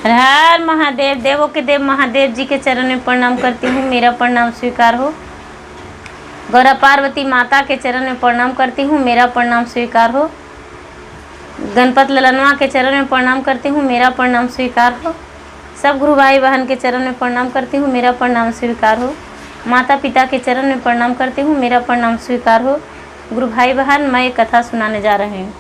हर हर महादेव। देवों के देव महादेव जी के चरण में प्रणाम करती हूँ, मेरा प्रणाम स्वीकार हो। गौरा पार्वती माता के चरण में प्रणाम करती हूँ, मेरा प्रणाम स्वीकार हो। गणपत ललनवा के चरण में प्रणाम करती हूँ, मेरा प्रणाम स्वीकार हो। सब गुरु भाई बहन के चरण में प्रणाम करती हूँ, मेरा प्रणाम स्वीकार हो। माता पिता के चरण में प्रणाम करती हूँ, मेरा प्रणाम स्वीकार हो। गुरु भाई बहन, मैं एक कथा सुनाने जा रही हूँ।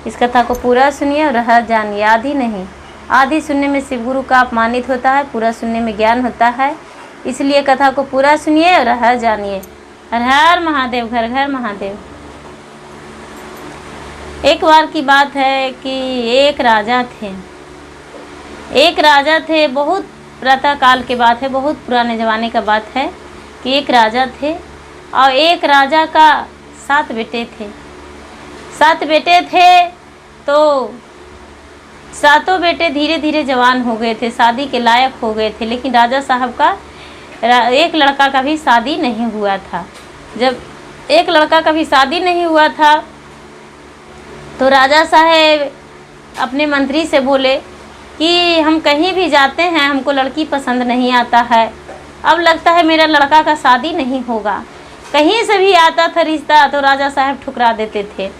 इस कथा को पूरा सुनिए और रह जानिए, आधी नहीं। आधी सुनने में शिव गुरु का अपमानित होता है, पूरा सुनने में ज्ञान होता है। इसलिए कथा को पूरा सुनिए और रह जानिए। हर हर महादेव, घर घर महादेव। एक बार की बात है कि एक राजा थे। बहुत प्रातः काल की बात है, बहुत पुराने ज़माने का बात है कि एक राजा थे और एक राजा का 7 बेटे थे। 7 बेटे थे तो 7 बेटे धीरे धीरे जवान हो गए थे, शादी के लायक हो गए थे। लेकिन राजा साहब का एक लड़का का भी शादी नहीं हुआ था। जब एक लड़का का भी शादी नहीं हुआ था तो राजा साहब अपने मंत्री से बोले कि हम कहीं भी जाते हैं, हमको लड़की पसंद नहीं आता है। अब लगता है मेरा लड़का का शादी नहीं होगा। कहीं से भी आता था रिश्ता तो राजा साहब ठुकरा देते थे,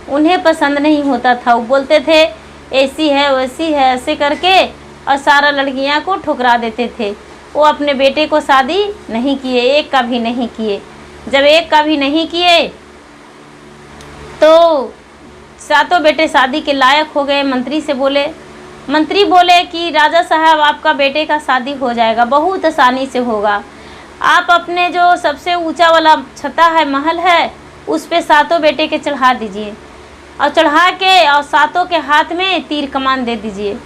उन्हें पसंद नहीं होता था। वो बोलते थे ऐसी है वैसी है ऐसे करके, और सारा लड़कियां को ठुकरा देते थे। वो अपने बेटे को शादी नहीं किए, एक का भी नहीं किए। जब एक का भी नहीं किए तो 7 बेटे शादी के लायक हो गए। मंत्री बोले कि राजा साहब आपका बेटे का शादी हो जाएगा, बहुत आसानी से होगा। आप अपने जो सबसे ऊंचा वाला छता है, महल है, उस पे 7 बेटे के चढ़ा दीजिए और चढ़ा के और 7 के हाथ में तीर कमान दे दीजिए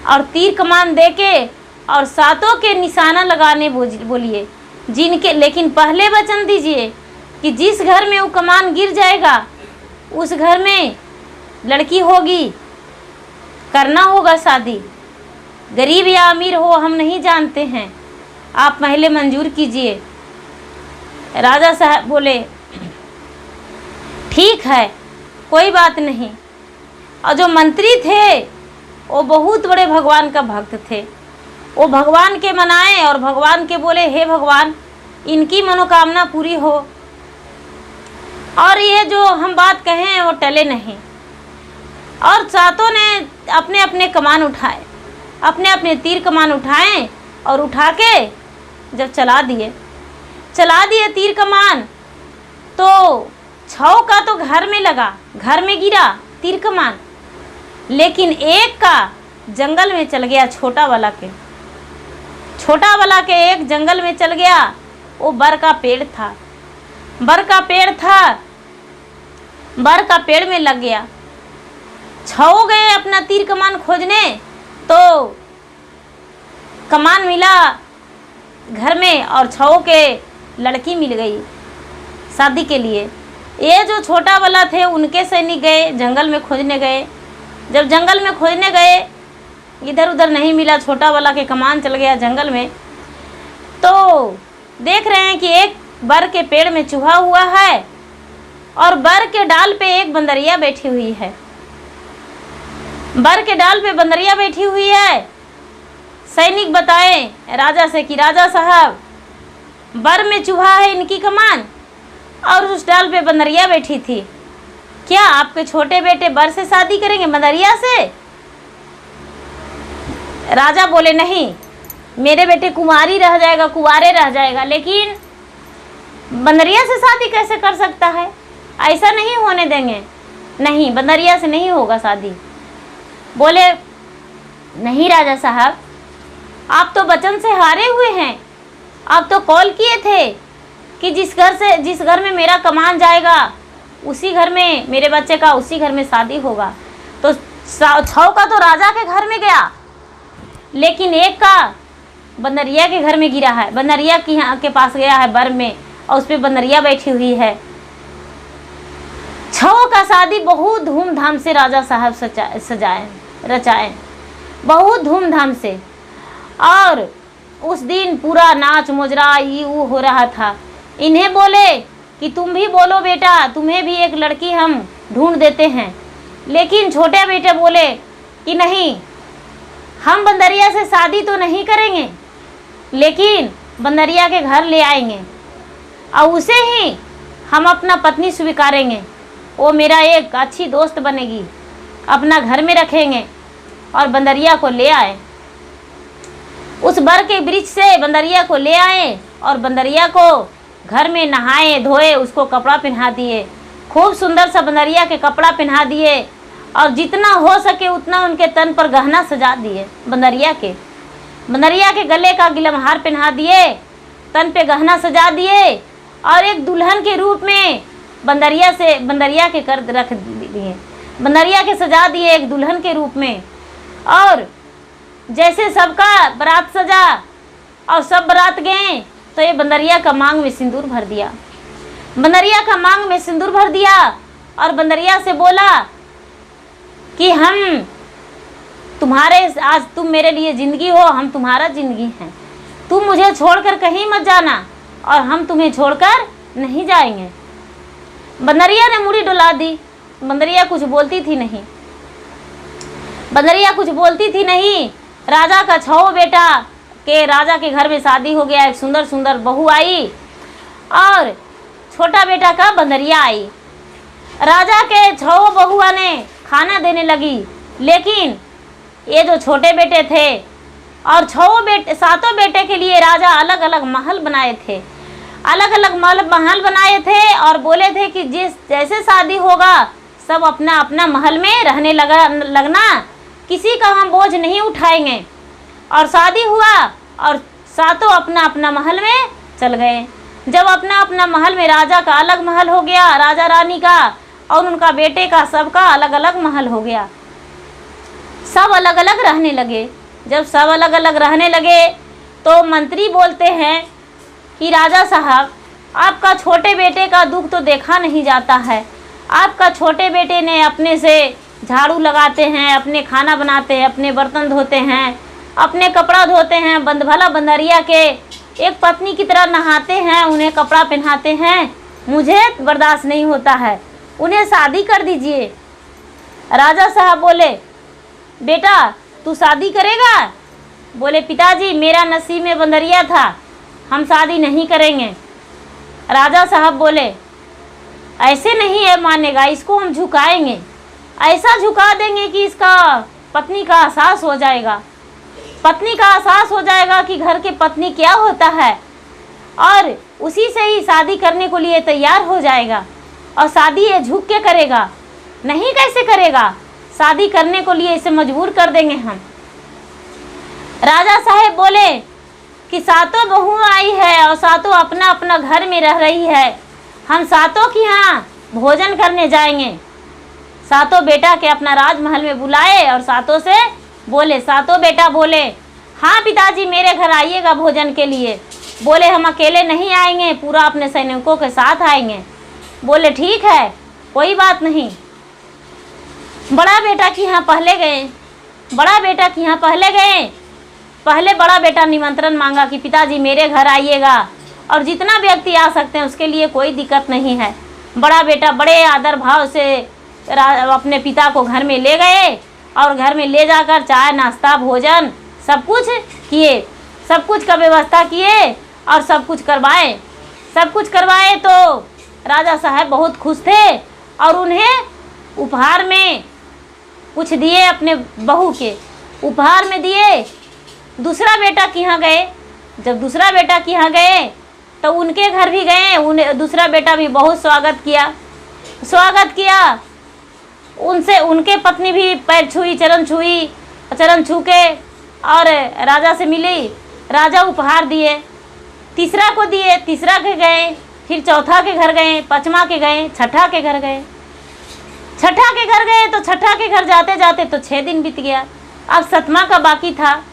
और तीर कमान दे के और 7 के निशाना लगाने बोलिए जिनके। लेकिन पहले वचन दीजिए कि जिस घर में वो कमान गिर जाएगा उस घर में लड़की होगी, करना होगा शादी। गरीब या अमीर हो हम नहीं जानते हैं, आप पहले मंजूर कीजिए। राजा साहब बोले ठीक है, कोई बात नहीं। और जो मंत्री थे वो बहुत बड़े भगवान का भक्त थे। वो भगवान के मनाए और भगवान के बोले हे भगवान, इनकी मनोकामना पूरी हो और ये जो हम बात कहें वो टले नहीं। और 7 ने अपने अपने कमान उठाए, अपने अपने तीर कमान उठाए और उठा के जब चला दिए तीर कमान, तो 6 का तो घर में लगा, घर में गिरा तीर कमान। लेकिन एक का जंगल में चल गया, छोटा वाला के एक जंगल में चल गया। वो बर का पेड़ में लग गया। 6 गए अपना तीर कमान खोजने तो कमान मिला घर में और 6 के लड़की मिल गई शादी के लिए। ये जो छोटा वाला थे उनके सैनिक गए जंगल में खोजने गए। जब जंगल में खोजने गए इधर उधर नहीं मिला, छोटा वाला के कमान चल गया जंगल में। तो देख रहे हैं कि एक बर के पेड़ में चूहा हुआ है और बर के डाल पे एक बंदरिया बैठी हुई है। सैनिक बताए राजा से कि राजा साहब, बर में चूहा है इनकी कमान और उस डाल पे बंदरिया बैठी थी, क्या आपके छोटे बेटे बर से शादी करेंगे बंदरिया से? राजा बोले नहीं, मेरे बेटे कुंवारे रह जाएगा, लेकिन बंदरिया से शादी कैसे कर सकता है? ऐसा नहीं होने देंगे, नहीं बंदरिया से नहीं होगा शादी। बोले नहीं राजा साहब, आप तो वचन से हारे हुए हैं। आप तो कॉल किए थे कि जिस घर में मेरा कमान जाएगा उसी घर में मेरे बच्चे का उसी घर में शादी होगा। तो 6 का तो राजा के घर में गया, लेकिन एक का बंदरिया के घर में गिरा है। बंदरिया के पास गया है बर में और उस पर बंदरिया बैठी हुई है। 6 का शादी बहुत धूमधाम से राजा साहब रचाए, बहुत धूमधाम से। और उस दिन पूरा नाच मोजरा ये वो हो रहा था। इन्हें बोले कि तुम भी बोलो बेटा, तुम्हें भी एक लड़की हम ढूंढ देते हैं। लेकिन छोटे बेटे बोले कि नहीं, हम बंदरिया से शादी तो नहीं करेंगे, लेकिन बंदरिया के घर ले आएंगे और उसे ही हम अपना पत्नी स्वीकारेंगे। वो मेरा एक अच्छी दोस्त बनेगी, अपना घर में रखेंगे और बंदरिया को ले आए। उस बर के वृक्ष से बंदरिया को ले आए और बंदरिया को घर में नहाए धोए, उसको कपड़ा पहना दिए, खूब सुंदर सा बंदरिया के कपड़ा पहना दिए और जितना हो सके उतना उनके तन पर गहना सजा दिए। बंदरिया के गले का गिलमहार पहना दिए, तन पे गहना सजा दिए और एक दुल्हन के रूप में बंदरिया के कर रख दिए, बंदरिया के सजा दिए एक दुल्हन के रूप में। और जैसे सबका बारात सजा और सब बारात गए तो ये बंदरिया का मांग में सिंदूर भर दिया। बंदरिया का मांग में सिंदूर भर दिया और बंदरिया से बोला कि हम तुम्हारे, आज तुम मेरे लिए ज़िंदगी हो, हम तुम्हारा ज़िंदगी हैं, तुम मुझे छोड़कर कहीं मत जाना और हम तुम्हें छोड़कर नहीं जाएंगे। बंदरिया ने मुड़ी डुला दी। बंदरिया कुछ बोलती थी नहीं। राजा का 6 बेटा के राजा के घर में शादी हो गया, एक सुंदर सुंदर बहू आई और छोटा बेटा का बंदरिया आई। राजा के 6 बहुआ ने खाना देने लगी, लेकिन ये जो छोटे बेटे थे और 7 बेटे के लिए राजा अलग अलग महल बनाए थे और बोले थे कि जैसे शादी होगा सब अपना अपना महल में रहने लगना, किसी का हम बोझ नहीं उठाएंगे। और शादी हुआ और 7 अपना अपना महल में चल गए। जब अपना अपना महल में, राजा का अलग महल हो गया, राजा रानी का और उनका बेटे का, सबका अलग अलग महल हो गया। सब अलग अलग रहने लगे। जब सब अलग अलग रहने लगे तो मंत्री बोलते हैं कि राजा साहब, आपका छोटे बेटे का दुख तो देखा नहीं जाता है। आपका छोटे बेटे ने अपने से झाड़ू लगाते हैं, अपने खाना बनाते हैं, अपने बर्तन धोते हैं, अपने कपड़ा धोते हैं, भला बंदरिया के एक पत्नी की तरह नहाते हैं, उन्हें कपड़ा पहनाते हैं। मुझे बर्दाश्त नहीं होता है, उन्हें शादी कर दीजिए। राजा साहब बोले, बेटा तू शादी करेगा? बोले, पिताजी मेरा नसीब में बंदरिया था, हम शादी नहीं करेंगे। राजा साहब बोले, ऐसे नहीं है मानेगा, इसको हम झुकाएंगे, ऐसा झुका देंगे कि इसका पत्नी का एहसास हो जाएगा। पत्नी का एहसास हो जाएगा कि घर के पत्नी क्या होता है और उसी से ही शादी करने को लिए तैयार हो जाएगा। और शादी ये झुक के करेगा नहीं, कैसे करेगा? शादी करने को लिए इसे मजबूर कर देंगे हम। राजा साहब बोले कि 7 बहू आई है और 7 अपना अपना घर में रह रही है, हम 7 के यहाँ भोजन करने जाएंगे। 7 बेटा के अपना राजमहल में बुलाए और 7 से बोले, 7 बेटा बोले, हाँ पिताजी मेरे घर आइएगा भोजन के लिए। बोले, हम अकेले नहीं आएंगे, पूरा अपने सैनिकों के साथ आएंगे। बोले, ठीक है, कोई बात नहीं। बड़ा बेटा के यहाँ पहले गए। पहले बड़ा बेटा निमंत्रण मांगा कि पिताजी मेरे घर आइएगा और जितना व्यक्ति आ सकते हैं उसके लिए कोई दिक्कत नहीं है। बड़ा बेटा बड़े आदर भाव से अपने पिता को घर में ले गए और घर में ले जाकर चाय नाश्ता भोजन सब कुछ किए, सब कुछ का व्यवस्था किए और सब कुछ करवाए। तो राजा साहब बहुत खुश थे और उन्हें उपहार में कुछ दिए, अपने बहू के उपहार में दिए। दूसरा बेटा के यहाँ गए। जब दूसरा बेटा के यहाँ गए तो उनके घर भी गए। दूसरा बेटा भी बहुत स्वागत किया उनसे। उनके पत्नी भी पैर छुई, चरण छू के और राजा से मिली। राजा उपहार दिए, तीसरा को दिए, तीसरा के गए, फिर चौथा के घर गए, पाँचवा के गए, छठा के घर गए। तो छठा के घर जाते जाते तो 6 दिन बीत गया। अब 7वां का बाकी था।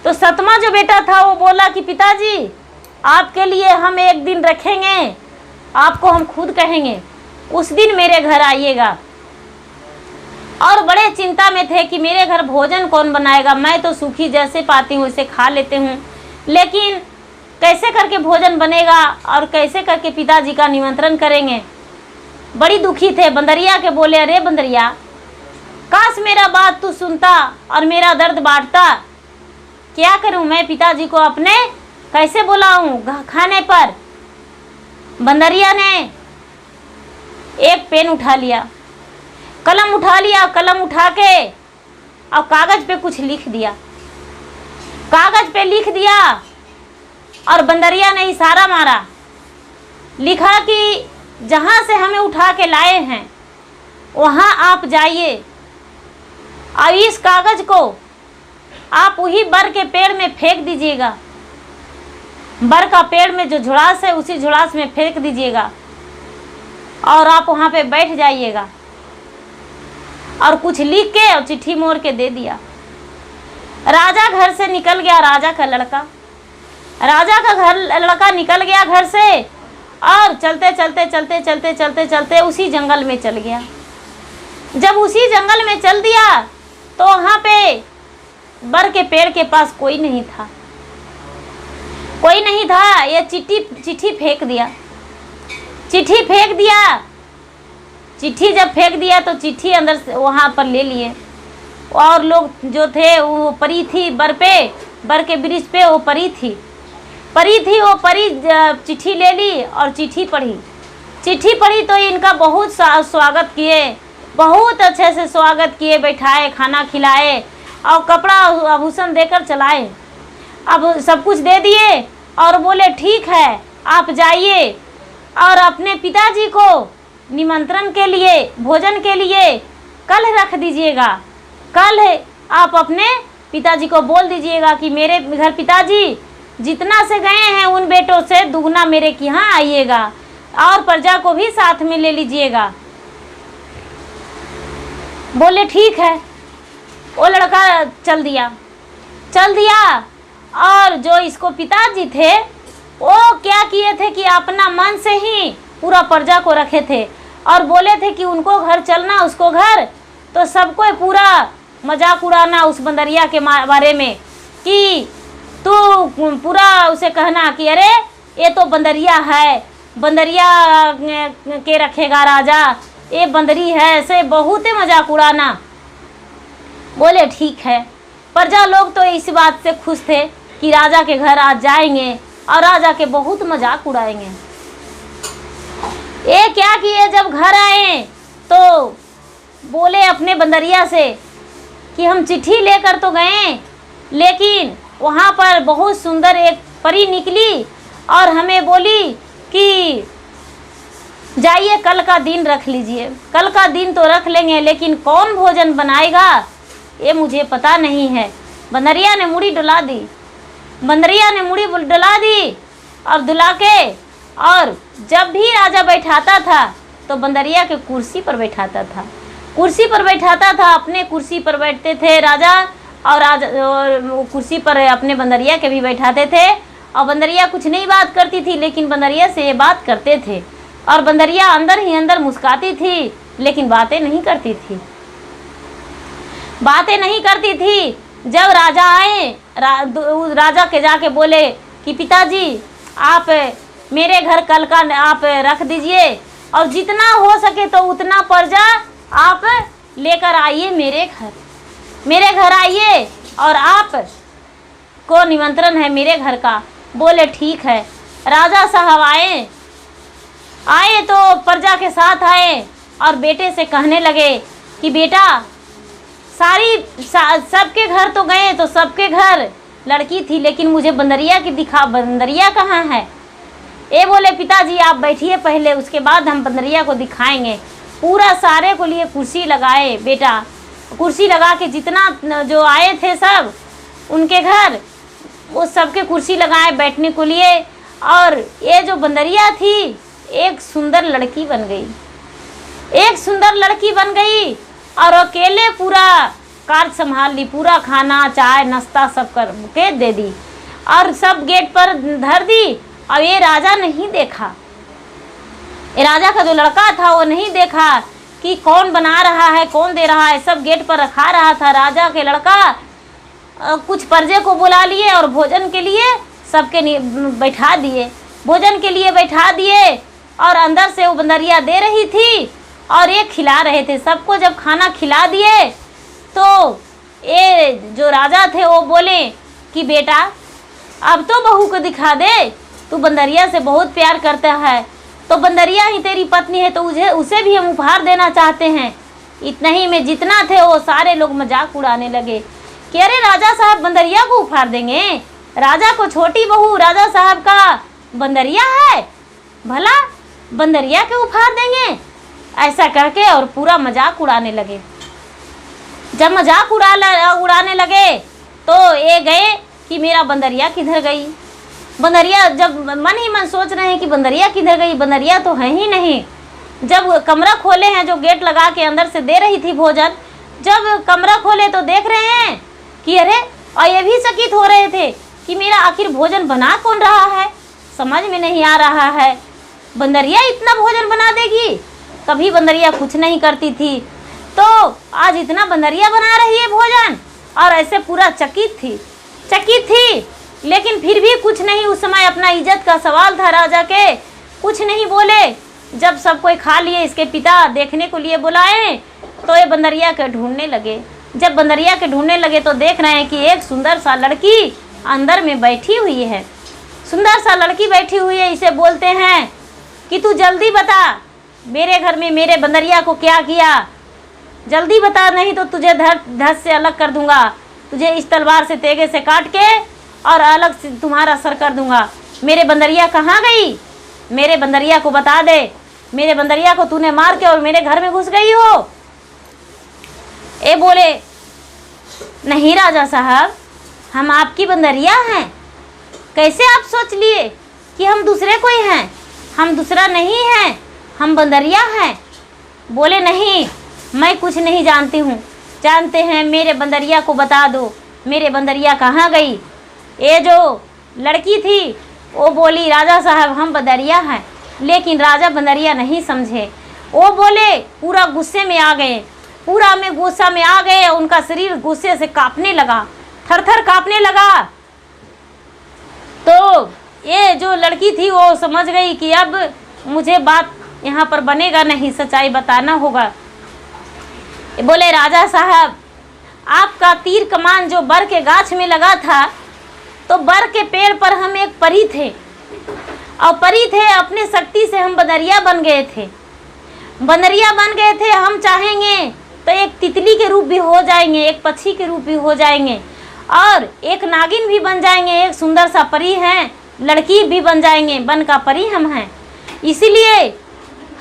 तो 7वां जो बेटा था वो बोला कि पिताजी आपके लिए हम एक दिन रखेंगे, आपको हम खुद कहेंगे, उस दिन मेरे घर आइएगा। और बड़े चिंता में थे कि मेरे घर भोजन कौन बनाएगा। मैं तो सूखी जैसे पाती हूँ वैसे खा लेते हूँ, लेकिन कैसे करके भोजन बनेगा और कैसे करके पिताजी का निमंत्रण करेंगे। बड़ी दुखी थे। बंदरिया के बोले, अरे बंदरिया काश मेरा बात तू सुनता और मेरा दर्द बांटता। क्या करूं मैं पिताजी को अपने, कैसे बुलाऊं खाने पर। बंदरिया ने एक पेन उठा लिया, कलम उठा लिया, कलम उठा के और कागज पे कुछ लिख दिया, कागज पे लिख दिया और बंदरिया ने इशारा मारा, लिखा कि जहाँ से हमें उठा के लाए हैं वहाँ आप जाइए और इस कागज को आप वही बर के पेड़ में फेंक दीजिएगा। बर का पेड़ में जो झुड़ास है उसी झुड़ास में फेंक दीजिएगा और आप वहाँ पे बैठ जाइएगा। और कुछ लिख के और चिट्ठी मोड़ के दे दिया। राजा घर से निकल गया, राजा का लड़का, राजा का लड़का निकल गया घर से और चलते चलते चलते चलते चलते चलते उसी जंगल में चल गया। जब उसी जंगल में चल दिया तो वहाँ पे बर के पेड़ के पास कोई नहीं था, कोई नहीं था। ये चिट्ठी फेंक दिया, चिट्ठी फेंक दिया। चिट्ठी जब फेंक दिया तो चिट्ठी अंदर से वहाँ पर ले लिए और लोग जो थे वो परी थी बर के वृक्ष पे वो परी थी, वो परी चिट्ठी ले ली और चिट्ठी पढ़ी तो इनका बहुत स्वागत किए, बहुत अच्छे से स्वागत किए, बैठाए, खाना खिलाए और कपड़ा आभूषण देकर चलाए। अब सब कुछ दे दिए और बोले ठीक है आप जाइए और अपने पिताजी को निमंत्रण के लिए, भोजन के लिए कल रख दीजिएगा। कल आप अपने पिताजी को बोल दीजिएगा कि मेरे घर पिताजी जितना से गए हैं उन बेटों से दुगना मेरे के यहाँ आइएगा और प्रजा को भी साथ में ले लीजिएगा। बोले ठीक है। वो लड़का चल दिया और जो इसको पिताजी थे वो क्या किए थे कि अपना मन से ही पूरा प्रजा को रखे थे और बोले थे कि उनको घर चलना, उसको घर, तो सबको पूरा मजाक उड़ाना उस बंदरिया के बारे में कि तू पूरा उसे कहना कि अरे ये तो बंदरिया है, बंदरिया के रखेगा राजा, ये बंदरी है, ऐसे बहुत ही मजाक उड़ाना। बोले ठीक है। प्रजा लोग तो इस बात से खुश थे कि राजा के घर आज जाएंगे और राजा के बहुत मजाक उड़ाएंगे। ये क्या किए, जब घर आए तो बोले अपने बंदरिया से कि हम चिट्ठी लेकर तो गए लेकिन वहाँ पर बहुत सुंदर एक परी निकली और हमें बोली कि जाइए कल का दिन रख लीजिए। कल का दिन तो रख लेंगे लेकिन कौन भोजन बनाएगा ये मुझे पता नहीं है। बंदरिया ने मुड़ी डुला दी, बंदरिया ने मुड़ी डुला दी और दुला के, और जब भी राजा बैठाता था तो बंदरिया के कुर्सी पर बैठाता था, कुर्सी पर बैठाता था, अपने कुर्सी पर बैठते थे राजा और कुर्सी पर अपने बंदरिया के भी बैठाते थे। और बंदरिया कुछ नहीं बात करती थी लेकिन बंदरिया से ये बात करते थे और बंदरिया अंदर ही अंदर मुस्काती थी लेकिन बातें नहीं करती थी, बातें नहीं करती थी। जब राजा आए राजा के जाके बोले कि पिताजी आप मेरे घर कल का आप रख दीजिए और जितना हो सके तो उतना प्रजा आप लेकर आइए मेरे घर आइए और आप को निमंत्रण है मेरे घर का। बोले ठीक है। राजा साहब आए तो प्रजा के साथ आए और बेटे से कहने लगे कि बेटा सबके घर तो गए तो सबके घर लड़की थी लेकिन मुझे बंदरिया की दिखा, बंदरिया कहाँ है। ये बोले पिताजी आप बैठिए पहले, उसके बाद हम बंदरिया को दिखाएंगे। पूरा सारे को लिए कुर्सी लगाए बेटा, कुर्सी लगा के जितना जो आए थे सब उनके घर वो सबके कुर्सी लगाए बैठने को लिए। और ये जो बंदरिया थी एक सुंदर लड़की बन गई, एक सुंदर लड़की बन गई और अकेले पूरा कार्य संभाल ली, पूरा खाना चाय नाश्ता सब करके दे दी और सब गेट पर धर दी। और ये राजा नहीं देखा, ये राजा का जो लड़का था वो नहीं देखा कि कौन बना रहा है कौन दे रहा है, सब गेट पर रखा रहा था। राजा के लड़का कुछ प्रजे को बुला लिए और भोजन के लिए सबके बैठा दिए, भोजन के लिए बैठा दिए और अंदर से वो बंदरिया दे रही थी और ये खिला रहे थे सबको। जब खाना खिला दिए तो ये जो राजा थे वो बोले कि बेटा अब तो बहू को दिखा दे, तू बंदरिया से बहुत प्यार करता है, तो बंदरिया ही तेरी पत्नी है, तो उसे भी हम उपहार देना चाहते हैं। इतना ही में जितना थे वो सारे लोग मजाक उड़ाने लगे कि अरे राजा साहब बंदरिया को उपहार देंगे, राजा को छोटी बहू राजा साहब का बंदरिया है, भला बंदरिया के उपहार देंगे, ऐसा करके और पूरा मजाक उड़ाने लगे। जब मजाक उड़ाने लगे तो ये गए कि मेरा बंदरिया किधर गई। बंदरिया जब मन ही मन सोच रहे हैं कि बंदरिया किधर गई, बंदरिया तो है ही नहीं। जब कमरा खोले हैं, जो गेट लगा के अंदर से दे रही थी भोजन, जब कमरा खोले तो देख रहे हैं कि अरे, और ये भी चकित हो रहे थे कि मेरा आखिर भोजन बना कौन रहा है, समझ में नहीं आ रहा है। बंदरिया इतना भोजन बना देगी, कभी बंदरिया कुछ नहीं करती थी, तो आज इतना बंदरिया बना रही है भोजन, और ऐसे पूरा चकित थी। लेकिन फिर भी कुछ नहीं, उस समय अपना इज्जत का सवाल था राजा के, कुछ नहीं बोले। जब सब कोई खा लिए, इसके पिता देखने को लिए बुलाए तो ये बंदरिया के ढूंढने लगे। जब बंदरिया के ढूंढने लगे तो देख रहे हैं कि एक सुंदर सा लड़की अंदर में बैठी हुई है। सुंदर सा लड़की बैठी हुई है, इसे बोलते हैं कि तू जल्दी बता मेरे घर में मेरे बंदरिया को क्या किया, जल्दी बता, नहीं तो तुझे धड़ से अलग कर दूंगा, तुझे इस तलवार से तेगे से काट के और अलग से तुम्हारा सर कर दूंगा। मेरे बंदरिया कहाँ गई, मेरे बंदरिया को बता दे, मेरे बंदरिया को तूने मार के और मेरे घर में घुस गई हो। ए बोले नहीं राजा साहब, हम आपकी बंदरिया हैं। कैसे आप सोच लिए कि हम दूसरे कोई हैं, हम दूसरा नहीं हैं, हम बंदरिया हैं। बोले नहीं, मैं कुछ नहीं जानती हूँ, जानते हैं मेरे बंदरिया को बता दो, मेरे बंदरिया कहाँ गई। ये जो लड़की थी वो बोली राजा साहब हम बंदरिया हैं, लेकिन राजा बंदरिया नहीं समझे। वो बोले पूरा गुस्से में आ गए, पूरा में गुस्सा में आ गए, उनका शरीर गुस्से से कांपने लगा, थर-थर कांपने लगा। तो ये जो लड़की थी वो समझ गई कि अब मुझे बात यहाँ पर बनेगा नहीं, सच्चाई बताना होगा। बोले राजा साहब आपका तीर कमान जो बर के गाछ में लगा था, तो बर के पेड़ पर हम एक परी थे, और परी थे, अपने शक्ति से हम बंदरिया बन गए थे, बंदरिया बन गए थे। हम चाहेंगे तो एक तितली के रूप भी हो जाएंगे, एक पक्षी के रूप भी हो जाएंगे, और एक नागिन भी बन जाएंगे, एक सुंदर सा परी हैं, लड़की भी बन जाएंगे, बन का परी हम हैं, इसीलिए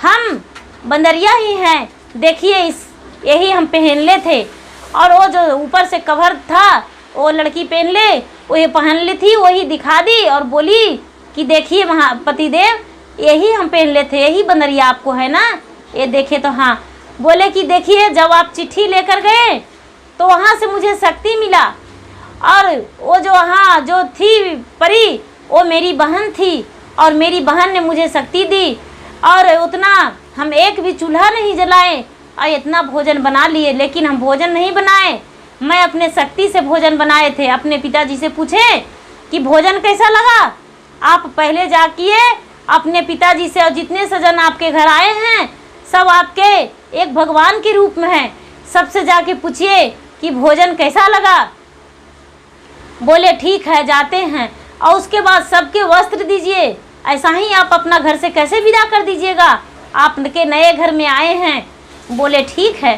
हम बंदरिया ही हैं। देखिए यही हम पहन ले थे, और वो जो ऊपर से कवर था वो लड़की पहन ले, वो ये पहन ली थी, वही दिखा दी और बोली कि देखिए वहाँ पतिदेव यही हम पहन ले थे, यही बंदरिया आपको है ना, ये देखे तो हाँ। बोले कि देखिए जब आप चिट्ठी लेकर गए तो वहाँ से मुझे शक्ति मिला, और वो जो वहाँ जो थी परी वो मेरी बहन थी, और मेरी बहन ने मुझे शक्ति दी, और उतना हम एक भी चूल्हा नहीं जलाए और इतना भोजन बना लिए, लेकिन हम भोजन नहीं बनाए, मैं अपने शक्ति से भोजन बनाए थे। अपने पिताजी से पूछे कि भोजन कैसा लगा, आप पहले जाकिए अपने पिताजी से, और जितने सजन आपके घर आए हैं सब आपके एक भगवान के रूप में हैं, सबसे जाके पूछिए कि भोजन कैसा लगा। बोले ठीक है जाते हैं, और उसके बाद सबके वस्त्र दीजिए, ऐसा ही आप अपना घर से कैसे विदा कर दीजिएगा, आपके नए घर में आए हैं। बोले ठीक है।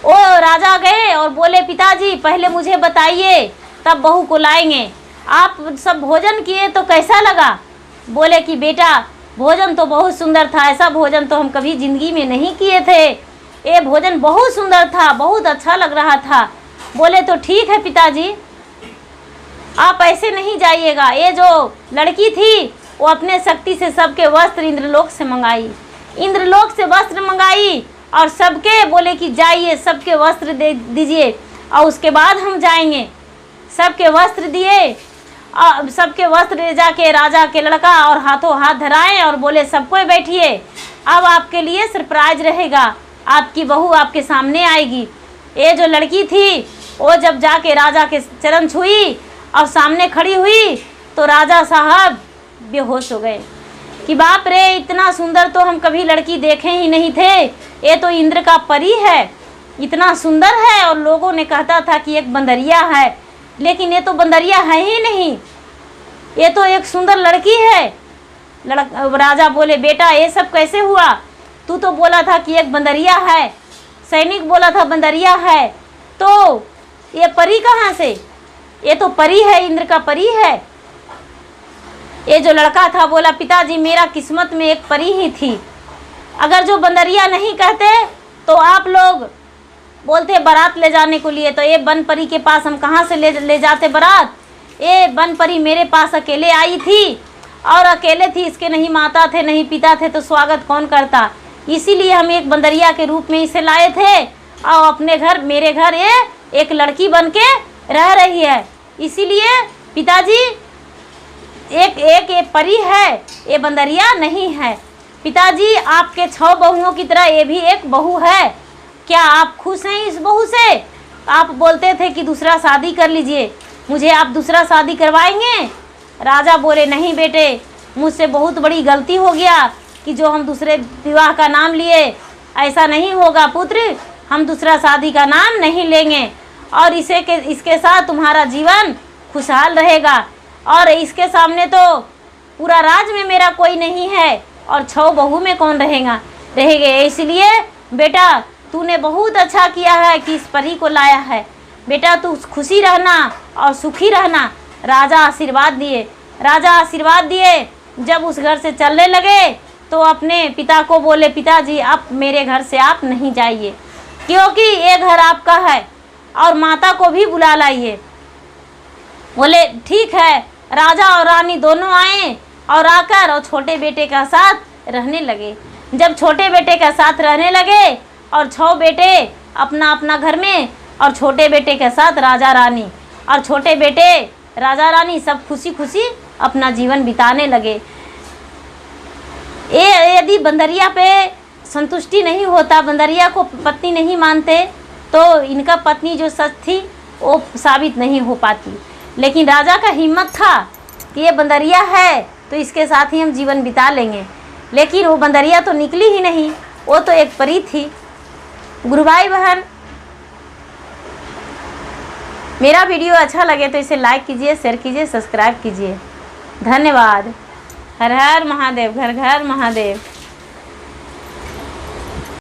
ओ राजा गए और बोले पिताजी पहले मुझे बताइए तब बहू को लाएंगे, आप सब भोजन किए तो कैसा लगा। बोले कि बेटा भोजन तो बहुत सुंदर था, ऐसा भोजन तो हम कभी ज़िंदगी में नहीं किए थे, ये भोजन बहुत सुंदर था, बहुत अच्छा लग रहा था। बोले तो ठीक है पिताजी, आप ऐसे नहीं जाइएगा। ये जो लड़की थी वो अपने शक्ति से सबके वस्त्र इंद्रलोक से मंगाई, इंद्रलोक से वस्त्र मंगाई, और सबके बोले कि जाइए सबके वस्त्र दे दीजिए, और उसके बाद हम जाएंगे। सबके वस्त्र दिए, सबके वस्त्र ले जाके राजा के लड़का और हाथों हाथ धराए और बोले सबको बैठिए, अब आपके लिए सरप्राइज रहेगा, आपकी बहू आपके सामने आएगी। ये जो लड़की थी वो जब जाके राजा के चरण छुई और सामने खड़ी हुई तो राजा साहब बेहोश हो गए कि बाप रे, इतना सुंदर तो हम कभी लड़की देखे ही नहीं थे, ये तो इंद्र का परी है, इतना सुंदर है। और लोगों ने कहता था कि एक बंदरिया है, लेकिन ये तो बंदरिया है ही नहीं, ये तो एक सुंदर लड़की है। राजा बोले, बेटा ये सब कैसे हुआ? तू तो बोला था कि एक बंदरिया है, सैनिक बोला था बंदरिया है, तो ये परी कहाँ से? ये तो परी है, इंद्र का परी है। ये जो लड़का था बोला, पिताजी मेरा किस्मत में एक परी ही थी, अगर जो बंदरिया नहीं कहते तो आप लोग बोलते बारात ले जाने को लिए, तो ये बन परी के पास हम कहाँ से ले जाते बारात? ये बन परी मेरे पास अकेले आई थी, और अकेले थी, इसके नहीं माता थे नहीं पिता थे, तो स्वागत कौन करता? इसीलिए हम एक बंदरिया के रूप में इसे लाए थे, और अपने घर, मेरे घर ये एक लड़की बन के रह रही है। इसीलिए पिताजी एक ये परी है, ये बंदरिया नहीं है। पिताजी आपके 6 बहुओं की तरह ये भी एक बहू है, क्या आप खुश हैं इस बहू से? आप बोलते थे कि दूसरा शादी कर लीजिए, मुझे आप दूसरा शादी करवाएंगे? राजा बोले, नहीं बेटे, मुझसे बहुत बड़ी गलती हो गया कि जो हम दूसरे विवाह का नाम लिए, ऐसा नहीं होगा पुत्र, हम दूसरा शादी का नाम नहीं लेंगे, और इसके साथ तुम्हारा जीवन खुशहाल रहेगा। और इसके सामने तो पूरा राज में मेरा कोई नहीं है, और 6 बहू में कौन रहेंगे। इसलिए बेटा तूने बहुत अच्छा किया है कि इस परी को लाया है। बेटा तू खुशी रहना और सुखी रहना। राजा आशीर्वाद दिए। जब उस घर से चलने लगे तो अपने पिता को बोले, पिताजी आप मेरे घर से आप नहीं जाइए, क्योंकि ये घर आपका है, और माता को भी बुला लाइए। बोले ठीक है। राजा और रानी दोनों आए, और आकर और छोटे बेटे का साथ रहने लगे। जब छोटे बेटे का साथ रहने लगे, और 6 बेटे अपना अपना घर में, और छोटे बेटे के साथ राजा रानी, और छोटे बेटे राजा रानी सब खुशी खुशी अपना जीवन बिताने लगे। ये यदि बंदरिया पे संतुष्टि नहीं होता, बंदरिया को पत्नी नहीं मानते, तो इनका पत्नी जो सच थी वो साबित नहीं हो पाती। लेकिन राजा का हिम्मत था कि ये बंदरिया है तो इसके साथ ही हम जीवन बिता लेंगे, लेकिन वो बंदरिया तो निकली ही नहीं, वो तो एक परी थी। गुरु भाई बहन, मेरा वीडियो अच्छा लगे तो इसे लाइक कीजिए, शेयर कीजिए, सब्सक्राइब कीजिए। धन्यवाद। हर हर महादेव, घर घर महादेव।